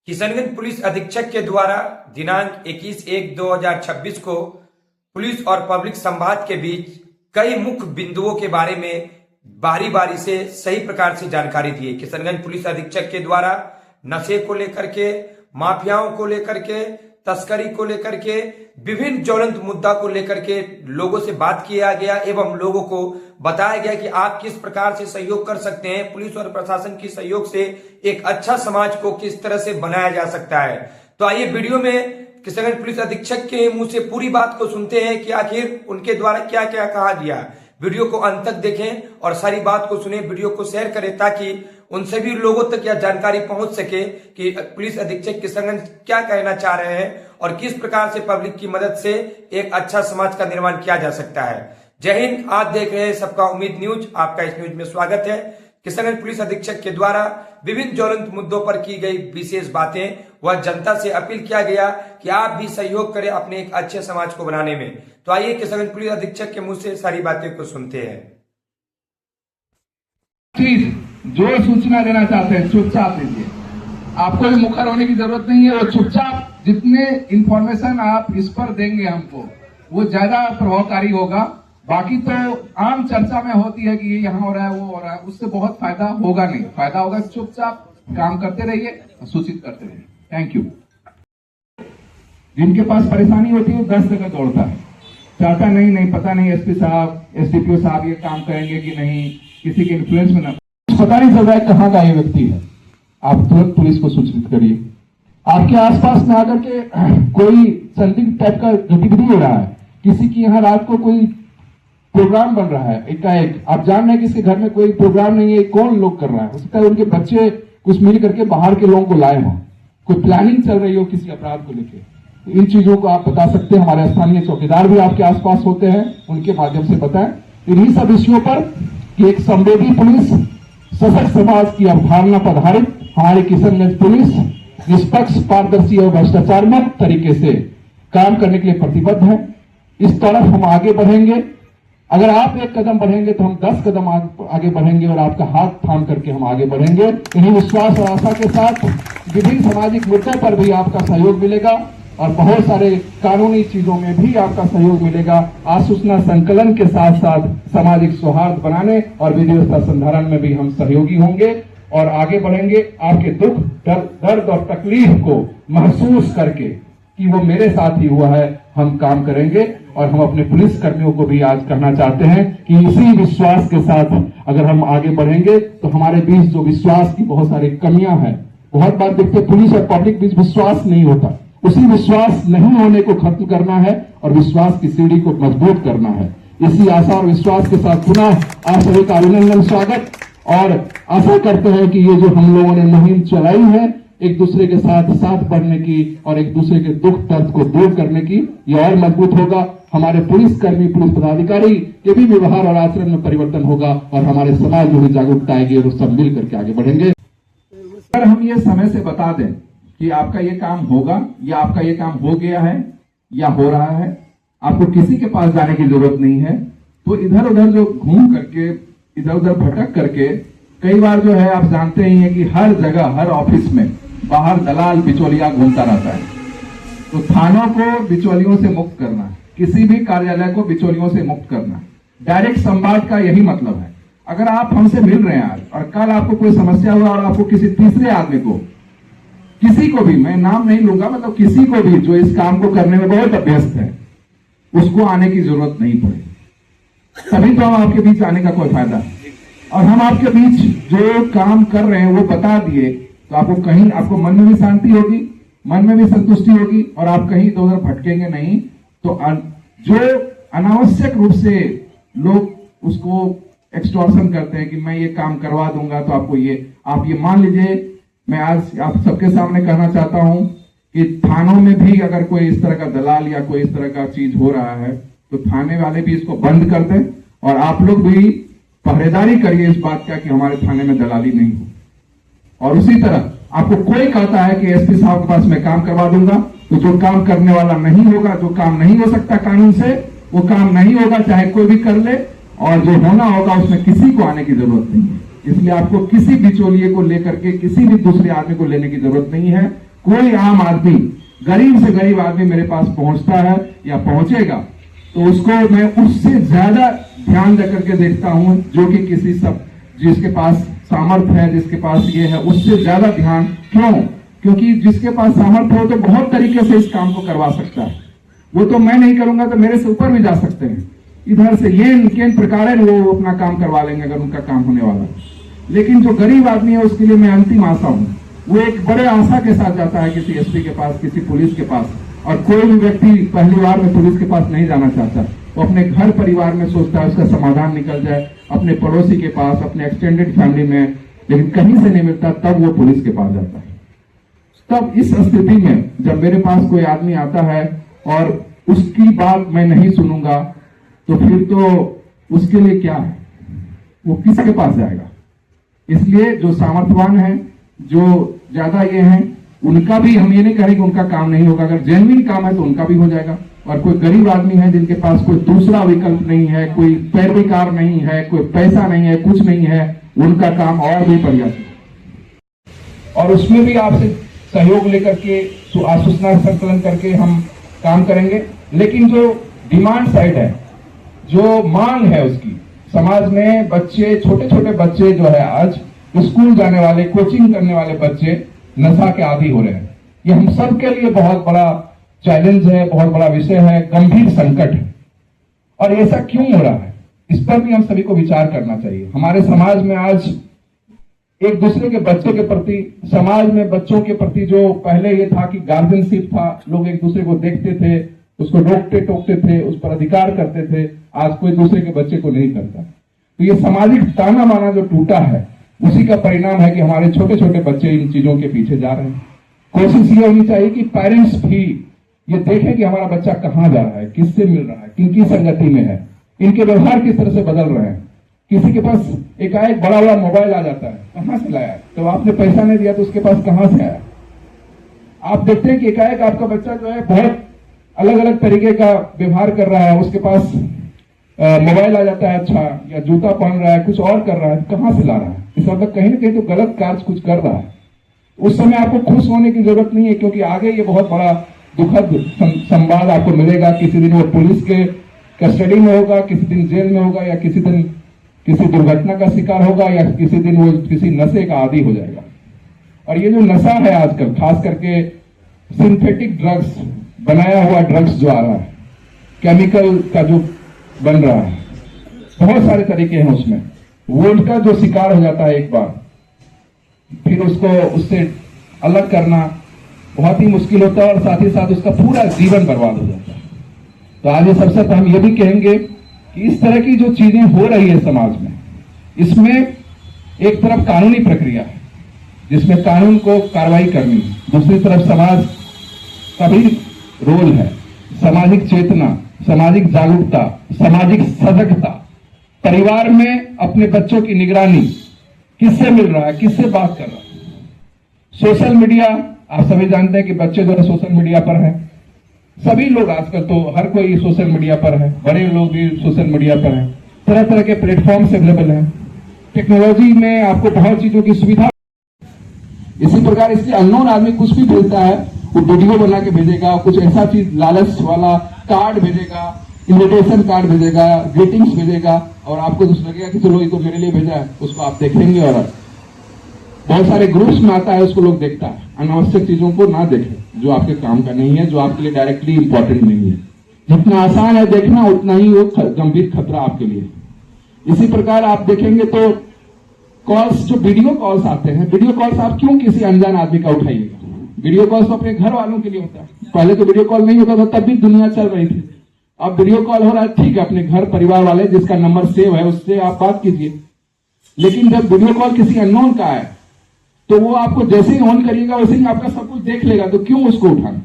Kishanganj police अधीक्षक के द्वारा दिनांक 21/1/2026 को पुलिस और पब्लिक संवाद के बीच कई मुख्य बिंदुओं के बारे में बारी बारी से सही प्रकार से जानकारी दी है। किशनगंज पुलिस अधीक्षक के द्वारा नशे को लेकर के, माफियाओं को लेकर के, तस्करी को लेकर के, विभिन्न ज्वलंत मुद्दा को लेकर के लोगों से बात किया गया एवं लोगों को बताया गया कि आप किस प्रकार से सहयोग कर सकते हैं। पुलिस और प्रशासन की सहयोग से एक अच्छा समाज को किस तरह से बनाया जा सकता है। तो आइए वीडियो में किशनगंज पुलिस अधीक्षक के मुंह से पूरी बात को सुनते हैं कि आखिर उनके द्वारा क्या क्या कहा गया। वीडियो को अंत तक देखें और सारी बात को सुने, वीडियो को शेयर करें ताकि उन सभी लोगों तक यह जानकारी पहुंच सके कि पुलिस अधीक्षक किशनगंज क्या कहना चाह रहे हैं और किस प्रकार से पब्लिक की मदद से एक अच्छा समाज का निर्माण किया जा सकता है। जय हिंद। आप देख रहे हैं सबका उम्मीद न्यूज, आपका इस न्यूज में स्वागत है। किशनगंज पुलिस अधीक्षक के द्वारा विभिन्न ज्वलंत मुद्दों पर की गई विशेष बातें, वह जनता से अपील किया गया कि आप भी सहयोग करें अपने एक अच्छे समाज को बनाने में। तो आइए किशनगंज पुलिस अधीक्षक के मुंह से सारी बातें को सुनते हैं। जो सूचना देना चाहते हैं चुपचाप दीजिए, आपको मुखर होने की जरूरत नहीं है। वो चुपचाप जितने इंफॉर्मेशन आप इस पर देंगे हमको, वो ज्यादा प्रभावकारी होगा। बाकी तो आम चर्चा में होती है कि ये यहाँ हो रहा है, वो हो रहा है, उससे बहुत फायदा होगा नहीं। फायदा होगा चुपचाप काम करते रहिए, सूचित करते रहिए। Thank you. जिनके पास परेशानी होती है वो 10 जगह दौड़ता है, चाहता नहीं पता नहीं एसपी साहब, एसडीपीओ साहब ये काम करेंगे कि नहीं, किसी के इन्फ्लुएंस में ना, पता नहीं चल रहा है कहाँ का ये व्यक्ति है। आप तुरंत पुलिस को सूचित करिए। आपके आसपास में आकर के कोई संदिग्ध टाइप का गतिविधि हो रहा है, किसी की यहाँ रात को कोई प्रोग्राम बन रहा है, एकाएक आप जान रहे हैं कि इसके घर में कोई प्रोग्राम नहीं है, कौन लोग कर रहा है, हो सकता है उनके बच्चे कुछ मिल करके बाहर के लोगों को लाए हों, कोई प्लानिंग चल रही हो किसी अपराध को लेकर। इन चीजों को आप बता सकते हैं। हमारे स्थानीय चौकीदार भी आपके आसपास होते हैं, उनके माध्यम से बताएं इन्हीं सब विषयों पर कि एक संवेदी पुलिस, सशक्त समाज की अवधारणा पर आधारित हमारी किशनगंज पुलिस निष्पक्ष, पारदर्शी और भ्रष्टाचार मुक्त तरीके से काम करने के लिए प्रतिबद्ध है। इस तरफ हम आगे बढ़ेंगे। अगर आप एक कदम बढ़ेंगे तो हम 10 कदम आगे बढ़ेंगे और आपका हाथ थाम करके हम आगे बढ़ेंगे। इन्हीं विश्वास और आशा के साथ विभिन्न सामाजिक मुद्दों पर भी आपका सहयोग मिलेगा और बहुत सारे कानूनी चीजों में भी आपका सहयोग मिलेगा। आसूचना संकलन के साथ साथ सामाजिक सौहार्द बनाने और विधि व्यवस्था संधारण में भी हम सहयोगी होंगे और आगे बढ़ेंगे। आपके दुख, दर्द और तकलीफ को महसूस करके कि वो मेरे साथ ही हुआ है, हम काम करेंगे। और हम अपने पुलिस कर्मियों को भी आज कहना चाहते हैं कि इसी विश्वास के साथ अगर हम आगे बढ़ेंगे तो हमारे बीच जो विश्वास की बहुत सारी कमियां हैं, बहुत बार देखते पुलिस और पब्लिक बीच विश्वास नहीं होता, उसी विश्वास नहीं होने को खत्म करना है और विश्वास की सीढ़ी को मजबूत करना है। इसी आशा और विश्वास के साथ पुनः आप सभी का अभिनंदन, स्वागत और आशा करते हैं कि ये जो हम लोगों ने मुहिम चलाई है एक दूसरे के साथ बढ़ने की और एक दूसरे के दुख दर्द को दूर करने की, ये और मजबूत होगा। हमारे पुलिसकर्मी, पुलिस पदाधिकारी के भी व्यवहार और आचरण में परिवर्तन होगा और हमारे समाज में भी जागरूकता आएगी और सब मिल करके आगे बढ़ेंगे। अगर हम ये समय से बता दें कि आपका ये काम होगा या आपका ये काम हो गया है या हो रहा है, आपको किसी के पास जाने की जरूरत नहीं है। तो इधर उधर जो घूम करके, इधर उधर भटक करके, कई बार जो है आप जानते ही हैं कि हर जगह, हर ऑफिस में बाहर दलाल बिचौलिया घूमता रहता है। तो थानों को बिचौलियों से मुक्त करना, किसी भी कार्यालय को बिचौलियों से मुक्त करना, डायरेक्ट संवाद का यही मतलब है। अगर आप हमसे मिल रहे हैं आज और कल आपको कोई समस्या हुआ और आपको किसी तीसरे आदमी को, किसी को भी, मैं नाम नहीं लूंगा, मतलब किसी को भी जो इस काम को करने में बहुत अभ्यस्त है, उसको आने की जरूरत नहीं पड़ेगी। तभी तो हम आपके बीच आने का कोई फायदा है। और हम आपके बीच जो काम कर रहे हैं वो बता दिए तो आपको कहीं, आपको मन में भी शांति होगी, मन में भी संतुष्टि होगी और आप कहीं इधर उधर भटकेंगे नहीं। तो जो अनावश्यक रूप से लोग उसको एक्सटॉर्शन करते हैं कि मैं ये काम करवा दूंगा, तो आपको आप ये मान लीजिए, मैं आज आप सबके सामने कहना चाहता हूं कि थानों में भी अगर कोई इस तरह का दलाल या कोई इस तरह का चीज हो रहा है तो थाने वाले भी इसको बंद कर दें और आप लोग भी पहरेदारी करिए इस बात का कि हमारे थाने में दलाली नहीं हो। और उसी तरह आपको कोई कहता है कि एसपी साहब के पास मैं काम करवा दूंगा, तो जो काम करने वाला नहीं होगा, जो काम नहीं हो सकता कानून से, वो काम नहीं होगा, चाहे कोई भी कर ले। और जो होना होगा उसमें किसी को आने की जरूरत नहीं है। इसलिए आपको किसी बिचौलिए को लेकर के, किसी भी दूसरे आदमी को लेने की जरूरत नहीं है। कोई आम आदमी, गरीब से गरीब आदमी मेरे पास पहुंचता है या पहुंचेगा तो उसको मैं उससे ज्यादा ध्यान देकर के देखता हूं, जो कि किसी सब जिसके पास सामर्थ्य है, जिसके पास ये है, उससे ज्यादा ध्यान। क्यों? क्योंकि जिसके पास सामर्थ्य हो तो बहुत तरीके से इस काम को करवा सकता है। वो तो मैं नहीं करूंगा तो मेरे से ऊपर भी जा सकते हैं, इधर से ये प्रकार वो अपना काम करवा लेंगे अगर उनका काम होने वाला। लेकिन जो गरीब आदमी है उसके लिए मैं अंतिम आशा हूं। वो एक बड़े आशा के साथ जाता है किसी एसपी के पास, किसी पुलिस के पास, और कोई भी व्यक्ति पहली बार में पुलिस के पास नहीं जाना चाहता। वो अपने घर परिवार में सोचता है उसका समाधान निकल जाए, अपने पड़ोसी के पास, अपने एक्सटेंडेड फैमिली में, लेकिन कहीं से नहीं मिलता, तब वो पुलिस के पास जाता है। तब इस स्थिति में जब मेरे पास कोई आदमी आता है और उसकी बात मैं नहीं सुनूंगा तो फिर तो उसके लिए क्या है, वो किसके पास जाएगा? इसलिए जो सामर्थ्यवान है, जो ज्यादा ये हैं, उनका भी हम ये नहीं करें कि उनका काम नहीं होगा। अगर जेन्युइन काम है तो उनका भी हो जाएगा। और कोई गरीब आदमी है जिनके पास कोई दूसरा विकल्प नहीं है, कोई पैरवीकार नहीं है, कोई पैसा नहीं है, कुछ नहीं है, उनका काम और भी बढ़िया है। और उसमें भी आपसे सहयोग लेकर के सूचना संकलन करके हम काम करेंगे। लेकिन जो डिमांड साइड है, जो मांग है उसकी, समाज में बच्चे, छोटे छोटे बच्चे जो है आज स्कूल जाने वाले, कोचिंग करने वाले बच्चे नशा के आदी हो रहे हैं। ये हम सब के लिए बहुत बड़ा चैलेंज है, बहुत बड़ा विषय है, गंभीर संकट है। और ऐसा क्यों हो रहा है, इस पर भी हम सभी को विचार करना चाहिए। हमारे समाज में आज एक दूसरे के बच्चों के प्रति, समाज में बच्चों के प्रति जो पहले ये था कि गार्जियनशिप था, लोग एक दूसरे को देखते थे, उसको रोकते टोकते थे, उस पर अधिकार करते थे, आज कोई दूसरे के बच्चे को नहीं करता। तो ये सामाजिक ताना बाना जो टूटा है, उसी का परिणाम है कि हमारे छोटे छोटे बच्चे इन चीजों के पीछे जा रहे हैं। कोशिश ये होनी चाहिए कि पेरेंट्स भी ये देखें कि हमारा बच्चा कहाँ जा रहा है, किससे मिल रहा है, किनकी संगति में है, इनके व्यवहार किस तरह से बदल रहे हैं। किसी के पास एकाएक बड़ा बड़ा मोबाइल आ जाता है, कहां से लाया? तो आपने पैसा नहीं दिया तो उसके पास कहां से आया? आप देखते हैं कि एकाएक आपका बच्चा जो है बहुत अलग अलग तरीके का व्यवहार कर रहा है, उसके पास मोबाइल आ जाता है, अच्छा, या जूता पहन रहा है, कुछ और कर रहा है, कहां से ला रहा है? इस मतलब कहीं ना कहीं तो गलत कार्य कुछ कर रहा है। उस समय आपको खुश होने की जरूरत नहीं है, क्योंकि आगे ये बहुत बड़ा दुखद संवाद आपको मिलेगा। किसी दिन वो पुलिस के कस्टडी में होगा, किसी दिन जेल में होगा, या किसी दिन किसी दुर्घटना का शिकार होगा, या किसी दिन वो किसी नशे का आदी हो जाएगा। और ये जो नशा है आजकल, खास करके सिंथेटिक ड्रग्स, बनाया हुआ ड्रग्स जो आ रहा है, केमिकल का जो बन रहा है, बहुत सारे तरीके हैं उसमें। वो उनका जो शिकार हो जाता है एक बार, फिर उसको उससे अलग करना बहुत ही मुश्किल होता है, और साथ ही साथ उसका पूरा जीवन बर्बाद हो जाता है। तो आज ये सबसे हम ये भी कहेंगे कि इस तरह की जो चीजें हो रही है समाज में, इसमें एक तरफ कानूनी प्रक्रिया है जिसमें कानून को कार्रवाई करनी, दूसरी तरफ समाज का भी रोल है, सामाजिक चेतना, सामाजिक जागरूकता, सामाजिक सजगता, परिवार में अपने बच्चों की निगरानी, किससे मिल रहा है, किससे बात कर रहा है। सोशल मीडिया, आप सभी जानते हैं कि बच्चे जो है सोशल मीडिया पर हैं, सभी लोग आजकल तो हर कोई सोशल मीडिया पर है, बड़े लोग भी सोशल मीडिया पर हैं, तरह तरह के प्लेटफॉर्म्स अवेलेबल हैं। टेक्नोलॉजी में आपको बहुत चीजों की सुविधा। इसी प्रकार इसलिए अननोन आदमी कुछ भी बोलता है, वो वीडियो बना के भेजेगा, कुछ ऐसा चीज लालच वाला कार्ड भेजेगा, इन्विटेशन कार्ड भेजेगा, ग्रीटिंग्स भेजेगा, और आपको तो लगेगा कि चलो ये तो मेरे लिए भेजा है, उसको आप देखेंगे। और बहुत सारे ग्रुप्स में आता है, उसको लोग देखता है। अनावश्यक चीजों को ना देखें जो आपके काम का नहीं है, जो आपके लिए डायरेक्टली इंपॉर्टेंट नहीं है। जितना आसान है देखना, उतना ही वो गंभीर खतरा आपके लिए। इसी प्रकार आप देखेंगे तो कॉल्स, जो वीडियो कॉल्स आते हैं, वीडियो कॉल्स आप क्यों किसी अनजान आदमी का उठाइएगा? वीडियो कॉल्स तो अपने घर वालों के लिए होता है। पहले तो वीडियो कॉल नहीं होता था, तब भी दुनिया चल रही थी। अब वीडियो कॉल हो रहा है, ठीक है, अपने घर परिवार वाले जिसका नंबर सेव है उससे आप बात कीजिए। लेकिन जब वीडियो कॉल किसी अननोन का है तो वो आपको जैसे ही ऑन करिएगा वैसे ही आपका सब कुछ देख लेगा, तो क्यों उसको उठाना?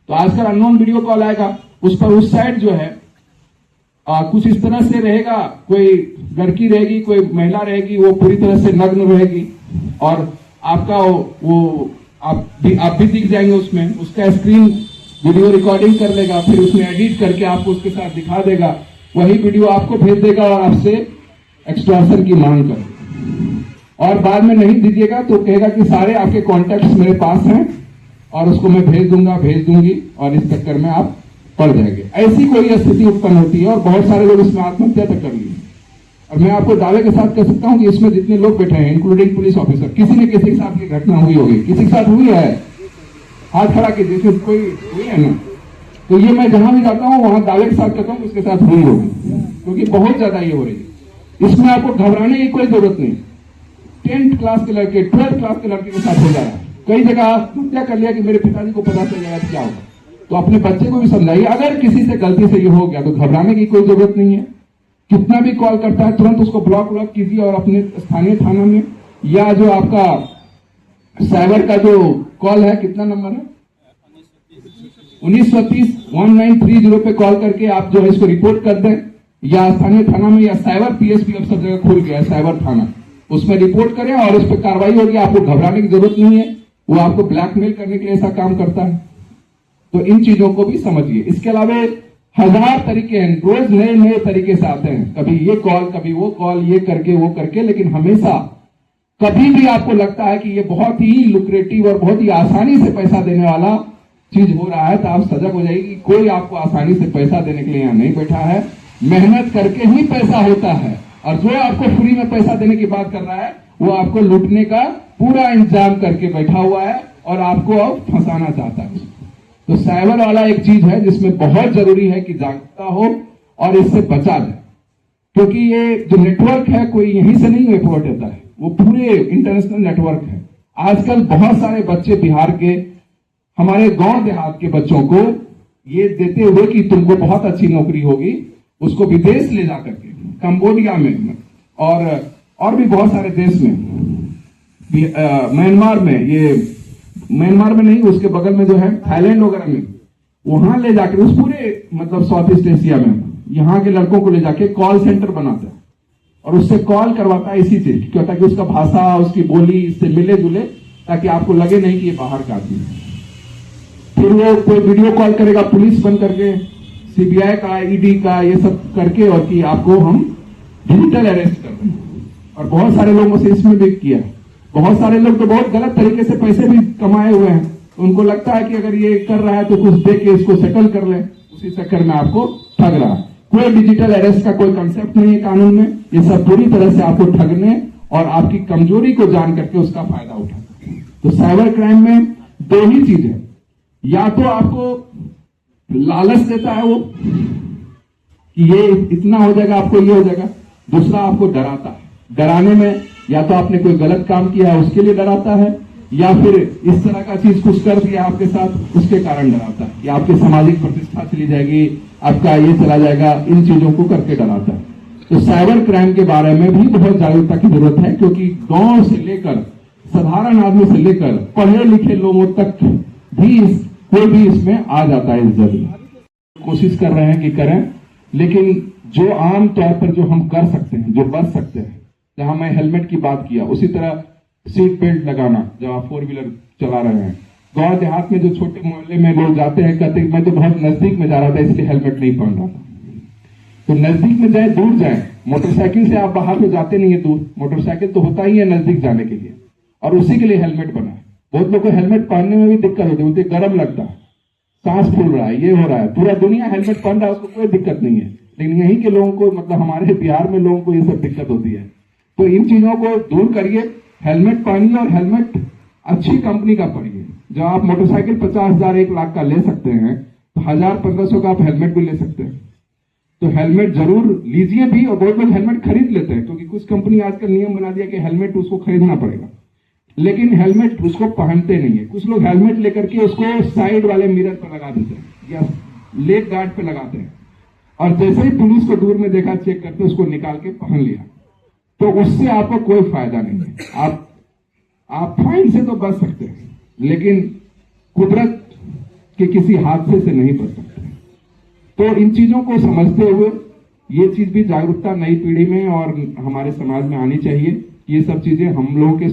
तो आजकल अननोन वीडियो कॉल आएगा, उस पर उस साइड जो है कुछ इस तरह से रहेगा, कोई लड़की रहेगी, कोई महिला रहेगी, वो पूरी तरह से नग्न रहेगी, और आपका वो आप भी दिख जाएंगे उसमें। उसका स्क्रीन वीडियो रिकॉर्डिंग कर लेगा, फिर उसमें एडिट करके आपको उसके साथ दिखा देगा, वही वीडियो आपको भेज देगा और आपसे एक्सटॉर्शन की मांग कर, और बाद में नहीं दीजिएगा तो कहेगा कि सारे आपके कॉन्टैक्ट्स मेरे पास हैं, और उसको मैं भेज दूंगी और इस चक्कर में आप पड़ जाएंगे। ऐसी कोई स्थिति उत्पन्न होती है और बहुत सारे लोग इसमें आत्महत्या तक कर लिए। और मैं आपको दावे के साथ कह सकता हूं कि इसमें जितने लोग बैठे हैं, इंक्लूडिंग पुलिस ऑफिसर, किसी न किसी के साथ ये घटना हुई होगी, किसी के साथ हुई है, हाथ खड़ा कीजिए, सिर्फ कोई हुई है ना। तो ये मैं जहां भी जाता हूं वहां दावे के साथ कहता हूं उसके साथ हुई होगी, क्योंकि बहुत ज्यादा ये हो रही है। इसमें आपको घबराने की कोई जरूरत नहीं। 10th क्लास के लड़के, 12th क्लास के लड़के के साथ हो जा रहा है। कई जगह आत्महत्या कर लिया कि मेरे पिताजी को पता चल जाएगा तो क्या होगा। तो अपने बच्चे को भी समझाइए, अगर किसी से गलती से ये हो गया तो घबराने की कोई जरूरत नहीं है। कितना भी कॉल करता है तुरंत उसको ब्लॉक कीजिए और अपने स्थानीय थाना में, या जो आपका साइबर का जो कॉल है, कितना नंबर है, 1930 पे कॉल करके आप जो है इसको रिपोर्ट कर दें, या स्थानीय थाना में, या साइबर पीएसपी अब सब जगह खुल गया है साइबर थाना, उसमें रिपोर्ट करें और उस पर कार्रवाई होगी। आपको घबराने की जरूरत नहीं है, वो आपको ब्लैकमेल करने के लिए ऐसा काम करता है। तो इन चीजों को भी समझिए। इसके अलावा 1000 तरीके हैं, रोज नए नए तरीके से आते हैं, कभी ये कॉल कभी वो कॉल, ये करके वो करके, लेकिन हमेशा कभी भी आपको लगता है कि ये बहुत ही लुक्रेटिव और बहुत ही आसानी से पैसा देने वाला चीज हो रहा है, तो आप सजग हो जाइए कि कोई आपको आसानी से पैसा देने के लिए यहां नहीं बैठा है। मेहनत करके ही पैसा होता है, और जो आपको फ्री में पैसा देने की बात कर रहा है वो आपको लूटने का पूरा इंतजाम करके बैठा हुआ है और आपको अब फंसाना चाहता है। तो साइबर वाला एक चीज है जिसमें बहुत जरूरी है कि जागरूकता हो और इससे बचा जाए, क्योंकि ये जो नेटवर्क है कोई यहीं से नहीं रिपोर्ट होता है, वो पूरे इंटरनेशनल नेटवर्क है। आजकल बहुत सारे बच्चे बिहार के, हमारे गांव देहात के बच्चों को ये देते हुए कि तुमको बहुत अच्छी नौकरी होगी, उसको विदेश ले जाकर के, कंबोडिया में और भी बहुत सारे देश में, म्यांमार में, ये म्यांमार में नहीं, उसके बगल में जो है थाईलैंड वगैरह में, वहां ले जाकर उस पूरे मतलब साउथ ईस्ट एशिया में यहाँ के लड़कों को ले जाके कॉल सेंटर बनाता है और उससे कॉल करवाता है इसी चीज, क्यों, ताकि उसका भाषा, उसकी बोली इससे मिले जुले, ताकि आपको लगे नहीं कि ये बाहर का आदमी है। फिर वो कोई वीडियो कॉल करेगा पुलिस बन करके, सीबीआई का, ईडी का, ये सब करके, और कि आपको हम डिजिटल अरेस्ट कर रहे हैं। और बहुत सारे लोगों से इसमें भी किया। बहुत सारे लोग तो बहुत गलत तरीके से पैसे भी कमाए हुए हैं, उनको लगता है कि अगर ये कर रहा है तो कुछ दे के इसको सेटल कर ले, उसी चक्कर में आपको ठग रहा है। कोई डिजिटल अरेस्ट का कोई कंसेप्ट नहीं है कानून में, ये सब पूरी तरह से आपको ठगने और आपकी कमजोरी को जान करके उसका फायदा उठाते हैं। तो साइबर क्राइम में दो ही चीज है, या तो आपको लालच देता है वो कि ये इतना हो जाएगा, आपको ये हो जाएगा, दूसरा आपको डराता है। डराने में या तो आपने कोई गलत काम किया है उसके लिए डराता है, या फिर इस तरह का चीज कुछ कर दिया आपके साथ उसके कारण डराता है, या आपकी सामाजिक प्रतिष्ठा चली जाएगी, आपका ये चला जाएगा, इन चीजों को करके डराता है। तो साइबर क्राइम के बारे में भी बहुत जागरूकता की जरूरत है, क्योंकि गांव से लेकर साधारण आदमी से लेकर पढ़े लिखे लोगों तक भी कोई भी इसमें आ जाता है। इस जरिए कोशिश कर रहे हैं कि करें, लेकिन जो आम तौर पर जो हम कर सकते हैं, जो बच सकते हैं, जहां मैं हेलमेट की बात किया, उसी तरह सीट बेल्ट लगाना जब आप 4 व्हीलर चला रहे हैं। गांव देहात में जो छोटे मोहल्ले में लोग जाते हैं, कहते हैं मैं तो बहुत नजदीक में जा रहा था इसलिए हेलमेट नहीं पहन रहा था। तो नजदीक में जाए, दूर जाए, मोटरसाइकिल से आप बाहर तो जाते नहीं है दूर, मोटरसाइकिल तो होता ही है नजदीक जाने के लिए, और उसी के लिए हेलमेट बना है। बहुत लोगों को हेलमेट पहनने में भी दिक्कत होती है, उनके गर्म लगता है, सांस फूल रहा है, ये हो रहा है, पूरा दुनिया हेलमेट पहन रहा है, उसको कोई दिक्कत नहीं है, लेकिन यहीं के लोगों को, मतलब हमारे बिहार में लोगों को ये सब दिक्कत होती है। तो इन चीजों को दूर करिए, हेलमेट पहनिए और हेलमेट अच्छी कंपनी का पहनिए। जब आप मोटरसाइकिल 50,000 1 लाख का ले सकते हैं, तो 1000-1500 का आप हेलमेट भी ले सकते हैं। तो हेलमेट जरूर लीजिए भी, और बहुत लोग हेलमेट खरीद लेते हैं, क्योंकि कुछ कंपनी आजकल नियम बना दिया कि हेलमेट उसको खरीदना पड़ेगा, लेकिन हेलमेट उसको पहनते नहीं है। कुछ लोग हेलमेट लेकर के उसको साइड वाले मिरर पर लगा देते हैं या लेग गार्ड पे लगाते हैं, और जैसे ही पुलिस को दूर में देखा, चेक करके उसको निकाल के पहन लिया, तो उससे आपको कोई फायदा नहीं है। आप फाइन से तो बच सकते हैं, लेकिन कुदरत के किसी हादसे से नहीं बच सकते। तो इन चीजों को समझते हुए ये चीज भी जागरूकता नई पीढ़ी में और हमारे समाज में आनी चाहिए। ये सब चीजें हम लोगों के